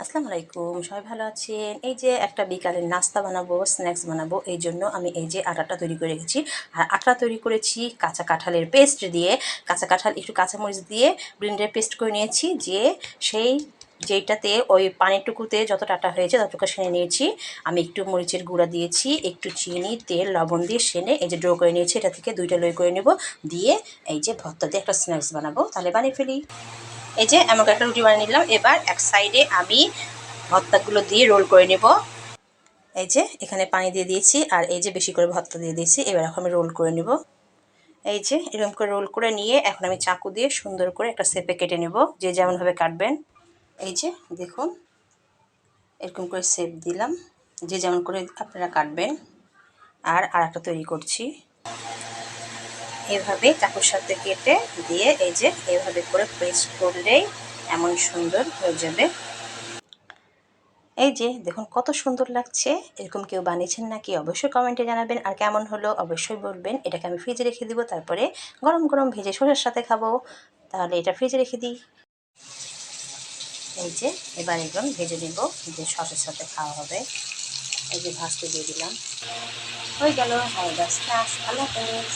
আসসালামু আলাইকুম, সবাই ভালো আছেন? এই যে একটা বিকালের নাস্তা বানাবো, স্ন্যাক্স বানাবো, এই জন্য আমি এই যে আটাটা তৈরি করে রেখেছি। আর আটা তৈরি করেছি কাঁচা কাঁঠালের পেস্ট দিয়ে। কাঁচা কাঁঠাল একটু কাঁচামরিচ দিয়ে ব্লেন্ডারে পেস্ট করে নিয়েছি, যে সেই যেইটাতে ওই পানিটুকুতে যতটা আটা হয়েছে ততটুকু সেনে নিয়েছি। আমি একটু মরিচের গুঁড়া দিয়েছি, একটু চিনি, তেল, লবণ দিয়ে সেনে এই যে ড্রো করে নিয়েছি। এটা থেকে দুইটা লই করে নেব, দিয়ে এই যে ভর্তা দিয়ে একটা স্ন্যাক্স বানাবো। তাহলে বানিয়ে ফেলি। এই যে এমন একটা রুটি বানিয়ে নিলাম। এবার এক সাইডে আমি ভর্তাগুলো দিয়ে রোল করে নেব। এই যে এখানে পানি দিয়ে দিয়েছি, আর এই যে বেশি করে ভর্তা দিয়ে দিয়েছি। এবার এখন আমি রোল করে নেব। এই যে এরকম করে রোল করে নিয়ে এখন আমি চাকু দিয়ে সুন্দর করে একটা শেপে কেটে নেব, যে যেমনভাবে কাটবেন। এই যে দেখুন, এরকম করে শেপ দিলাম, যে যেমন করে আপনারা কাটবেন। আর একটা তৈরি করছি, এভাবে চাকুর সাথে কেটে দিয়ে এই যে এভাবে করে পেস্ট করলেই এমন সুন্দর হয়ে যাবে। এই যে দেখুন কত সুন্দর লাগছে। এরকম কেউ বানিয়েছেন নাকি অবশ্যই কমেন্টে জানাবেন, আর কেমন হলো অবশ্যই বলবেন। এটাকে আমি ফ্রিজে রেখে দিব, তারপরে গরম গরম ভেজে সরষের সাথে খাবো। তাহলে এটা ফ্রিজে রেখে দিই। এই যে এবার একদম ভেজে নিব, যে সসের সাথে খাওয়া হবে। এই যে ভাজতে দিয়ে দিলাম, হয়ে গেল। আল্লাহ হাফেজ।